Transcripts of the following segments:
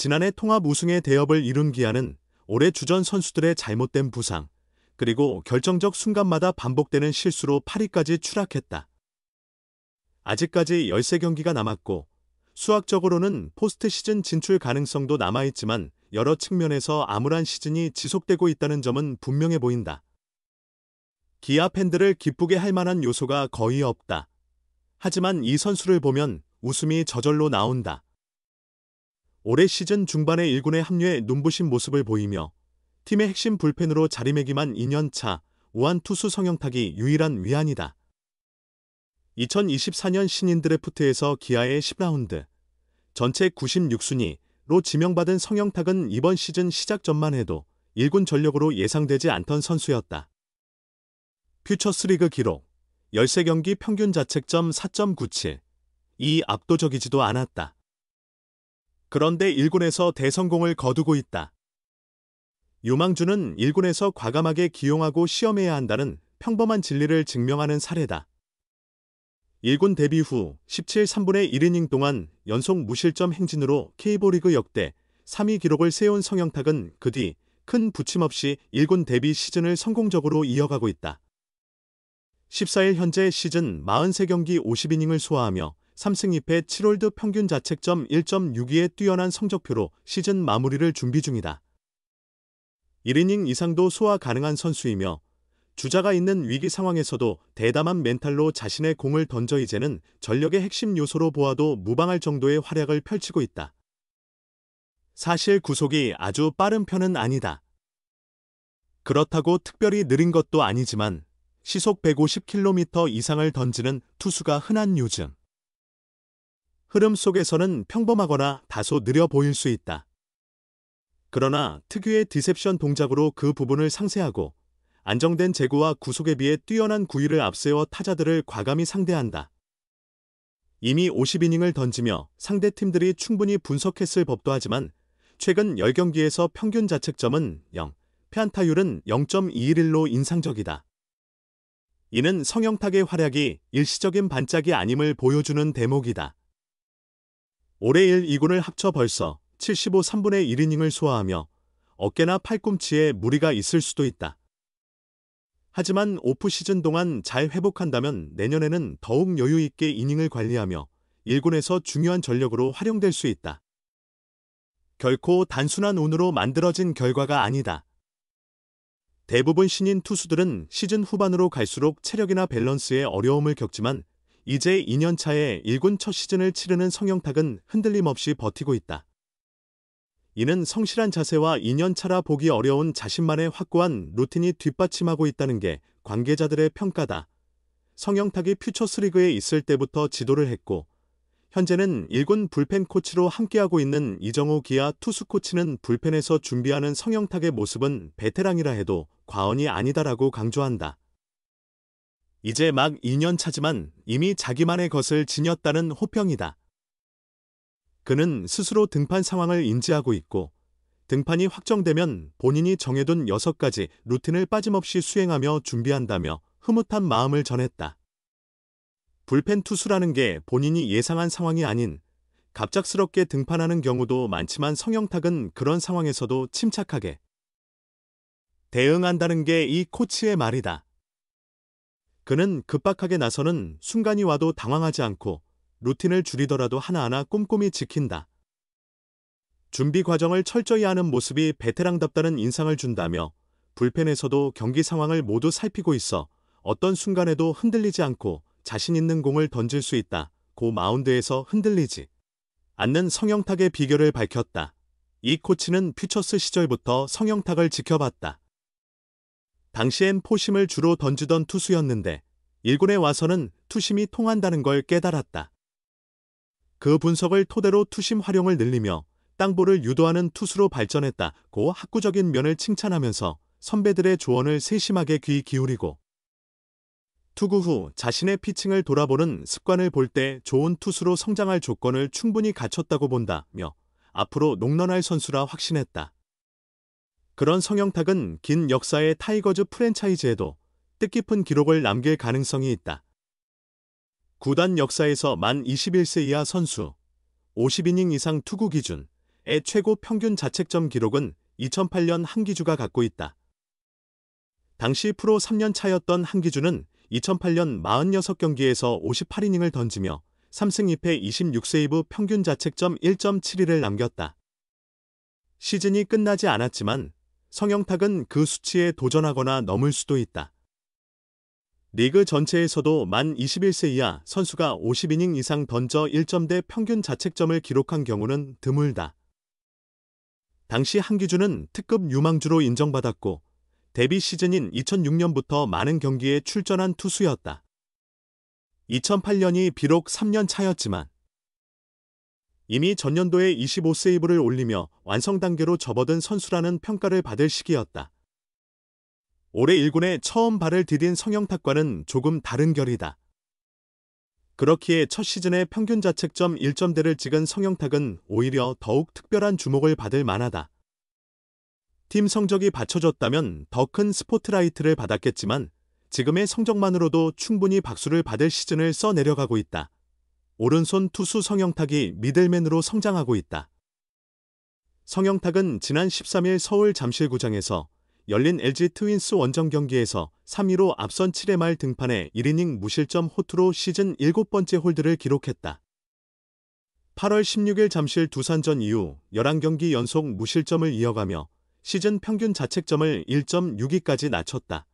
지난해 통합 우승의 대업을 이룬 기아는 올해 주전 선수들의 잘못된 부상, 그리고 결정적 순간마다 반복되는 실수로 8위까지 추락했다. 아직까지 13경기가 남았고 수학적으로는 포스트 시즌 진출 가능성도 남아있지만 여러 측면에서 암울한 시즌이 지속되고 있다는 점은 분명해 보인다. 기아 팬들을 기쁘게 할 만한 요소가 거의 없다. 하지만 이 선수를 보면 웃음이 저절로 나온다. 올해 시즌 중반에 1군에 합류해 눈부신 모습을 보이며 팀의 핵심 불펜으로 자리매김한 2년차 우한 투수 성영탁이 유일한 위안이다. 2024년 신인 드래프트에서 기아의 10라운드, 전체 96순위로 지명받은 성영탁은 이번 시즌 시작 전만 해도 1군 전력으로 예상되지 않던 선수였다. 퓨처스리그 기록, 13경기 평균 자책점 4.97, 이 압도적이지도 않았다. 그런데 1군에서 대성공을 거두고 있다. 유망주는 1군에서 과감하게 기용하고 시험해야 한다는 평범한 진리를 증명하는 사례다. 1군 데뷔 후 17 3분의 1이닝 동안 연속 무실점 행진으로 K리그 역대 3위 기록을 세운 성영탁은 그 뒤 큰 부침 없이 1군 데뷔 시즌을 성공적으로 이어가고 있다. 14일 현재 시즌 43경기 50이닝을 소화하며 3승 2패 7홀드 평균 자책점 1.62의 뛰어난 성적표로 시즌 마무리를 준비 중이다. 1이닝 이상도 소화 가능한 선수이며 주자가 있는 위기 상황에서도 대담한 멘탈로 자신의 공을 던져 이제는 전력의 핵심 요소로 보아도 무방할 정도의 활약을 펼치고 있다. 사실 구속이 아주 빠른 편은 아니다. 그렇다고 특별히 느린 것도 아니지만 시속 150km 이상을 던지는 투수가 흔한 요즘. 흐름 속에서는 평범하거나 다소 느려 보일 수 있다. 그러나 특유의 디셉션 동작으로 그 부분을 상쇄하고 안정된 제구와 구속에 비해 뛰어난 구위를 앞세워 타자들을 과감히 상대한다. 이미 50이닝을 던지며 상대 팀들이 충분히 분석했을 법도 하지만 최근 10경기에서 평균 자책점은 0, 피안타율은 0.211로 인상적이다. 이는 성영탁의 활약이 일시적인 반짝이 아님을 보여주는 대목이다. 올해 1, 2군을 합쳐 벌써 75 3분의 1이닝을 소화하며 어깨나 팔꿈치에 무리가 있을 수도 있다. 하지만 오프 시즌 동안 잘 회복한다면 내년에는 더욱 여유 있게 이닝을 관리하며 1군에서 중요한 전력으로 활용될 수 있다. 결코 단순한 운으로 만들어진 결과가 아니다. 대부분 신인 투수들은 시즌 후반으로 갈수록 체력이나 밸런스에 어려움을 겪지만 이제 2년 차에 1군 첫 시즌을 치르는 성영탁은 흔들림 없이 버티고 있다. 이는 성실한 자세와 2년 차라 보기 어려운 자신만의 확고한 루틴이 뒷받침하고 있다는 게 관계자들의 평가다. 성영탁이 퓨처스리그에 있을 때부터 지도를 했고 현재는 1군 불펜 코치로 함께하고 있는 이정호 기아 투수 코치는 불펜에서 준비하는 성영탁의 모습은 베테랑이라 해도 과언이 아니다라고 강조한다. 이제 막 2년 차지만 이미 자기만의 것을 지녔다는 호평이다. 그는 스스로 등판 상황을 인지하고 있고 등판이 확정되면 본인이 정해둔 6가지 루틴을 빠짐없이 수행하며 준비한다며 흐뭇한 마음을 전했다. 불펜 투수라는 게 본인이 예상한 상황이 아닌 갑작스럽게 등판하는 경우도 많지만 성영탁은 그런 상황에서도 침착하게 대응한다는 게 이 코치의 말이다. 그는 급박하게 나서는 순간이 와도 당황하지 않고 루틴을 줄이더라도 하나하나 꼼꼼히 지킨다. 준비 과정을 철저히 하는 모습이 베테랑답다는 인상을 준다며 불펜에서도 경기 상황을 모두 살피고 있어 어떤 순간에도 흔들리지 않고 자신 있는 공을 던질 수 있다. 고 마운드에서 흔들리지 않는 성영탁의 비결을 밝혔다. 이 코치는 퓨처스 시절부터 성영탁을 지켜봤다. 당시엔 포심을 주로 던지던 투수였는데 1군에 와서는 투심이 통한다는 걸 깨달았다. 그 분석을 토대로 투심 활용을 늘리며 땅볼을 유도하는 투수로 발전했다고 학구적인 면을 칭찬하면서 선배들의 조언을 세심하게 귀 기울이고 투구 후 자신의 피칭을 돌아보는 습관을 볼 때 좋은 투수로 성장할 조건을 충분히 갖췄다고 본다며 앞으로 농런할 선수라 확신했다. 그런 성영탁은 긴 역사의 타이거즈 프랜차이즈에도 뜻깊은 기록을 남길 가능성이 있다. 구단 역사에서 만 21세 이하 선수, 50이닝 이상 투구 기준, 최고 평균 자책점 기록은 2008년 한기주가 갖고 있다. 당시 프로 3년 차였던 한기주는 2008년 46경기에서 58이닝을 던지며 3승 2패 26세이브 평균 자책점 1.71을 남겼다. 시즌이 끝나지 않았지만 성영탁은 그 수치에 도전하거나 넘을 수도 있다. 리그 전체에서도 만 21세 이하 선수가 50이닝 이상 던져 1점대 평균 자책점을 기록한 경우는 드물다. 당시 한기주는 특급 유망주로 인정받았고 데뷔 시즌인 2006년부터 많은 경기에 출전한 투수였다. 2008년이 비록 3년 차였지만 이미 전년도에 25세이브를 올리며 완성 단계로 접어든 선수라는 평가를 받을 시기였다. 올해 1군에 처음 발을 디딘 성영탁과는 조금 다른 결이다. 그렇기에 첫 시즌에 평균 자책점 1점대를 찍은 성영탁은 오히려 더욱 특별한 주목을 받을 만하다. 팀 성적이 받쳐줬다면 더 큰 스포트라이트를 받았겠지만 지금의 성적만으로도 충분히 박수를 받을 시즌을 써내려가고 있다. 오른손 투수 성영탁이 미들맨으로 성장하고 있다. 성영탁은 지난 13일 서울 잠실구장에서 열린 LG 트윈스 원정 경기에서 3위로 앞선 7회 말 등판해 1이닝 무실점 호투로 시즌 7번째 홀드를 기록했다. 8월 16일 잠실 두산전 이후 11경기 연속 무실점을 이어가며 시즌 평균 자책점을 1.62까지 낮췄다.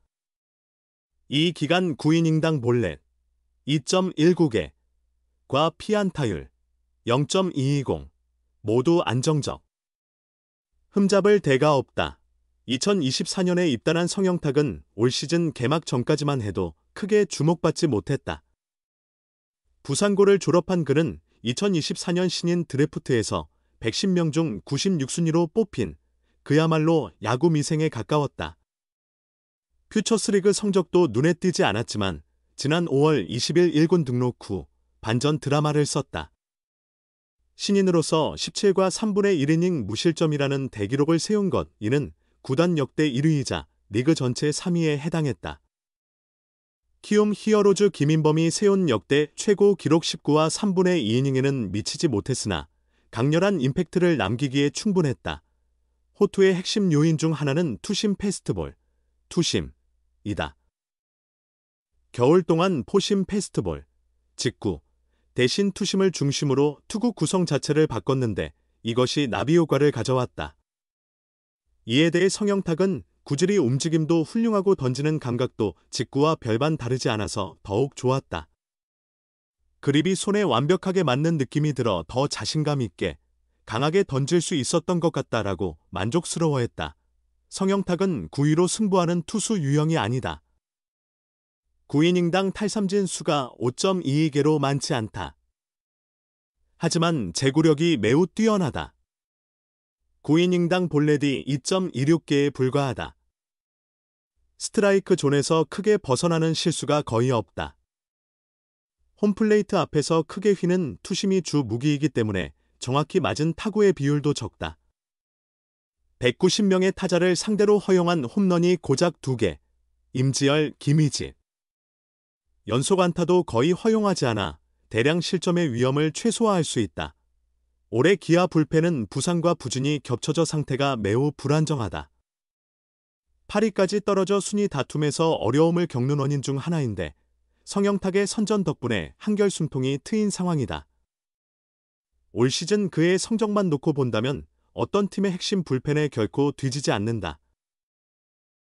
이 기간 9이닝당 볼넷 2.19개, 과 피안타율 0.220 모두 안정적. 흠잡을 데가 없다. 2024년에 입단한 성영탁은 올 시즌 개막 전까지만 해도 크게 주목받지 못했다. 부산고를 졸업한 그는 2024년 신인 드래프트에서 110명 중 96순위로 뽑힌 그야말로 야구 미생에 가까웠다. 퓨처스리그 성적도 눈에 띄지 않았지만 지난 5월 20일 1군 등록 후 반전 드라마를 썼다. 신인으로서 17과 3분의 1이닝 무실점이라는 대기록을 세운 것, 이는 구단 역대 1위이자 리그 전체 3위에 해당했다. 키움 히어로즈 김인범이 세운 역대 최고 기록 19와 3분의 2이닝에는 미치지 못했으나 강렬한 임팩트를 남기기에 충분했다. 호투의 핵심 요인 중 하나는 투심 패스트볼, 투심이다. 겨울 동안 포심 패스트볼, 직구, 대신 투심을 중심으로 투구 구성 자체를 바꿨는데 이것이 나비효과를 가져왔다. 이에 대해 성영탁은 구질이 움직임도 훌륭하고 던지는 감각도 직구와 별반 다르지 않아서 더욱 좋았다. 그립이 손에 완벽하게 맞는 느낌이 들어 더 자신감 있게 강하게 던질 수 있었던 것 같다라고 만족스러워했다. 성영탁은 9위로 승부하는 투수 유형이 아니다. 9이닝당 탈삼진 수가 5.22개로 많지 않다. 하지만 제구력이 매우 뛰어나다. 9이닝당 볼넷이 2.26개에 불과하다. 스트라이크 존에서 크게 벗어나는 실수가 거의 없다. 홈플레이트 앞에서 크게 휘는 투심이 주 무기이기 때문에 정확히 맞은 타구의 비율도 적다. 190명의 타자를 상대로 허용한 홈런이 고작 2개, 임지열, 김희집. 연속 안타도 거의 허용하지 않아 대량 실점의 위험을 최소화할 수 있다. 올해 기아 불펜은 부상과 부진이 겹쳐져 상태가 매우 불안정하다. 8위까지 떨어져 순위 다툼에서 어려움을 겪는 원인 중 하나인데 성영탁의 선전 덕분에 한결 숨통이 트인 상황이다. 올 시즌 그의 성적만 놓고 본다면 어떤 팀의 핵심 불펜에 결코 뒤지지 않는다.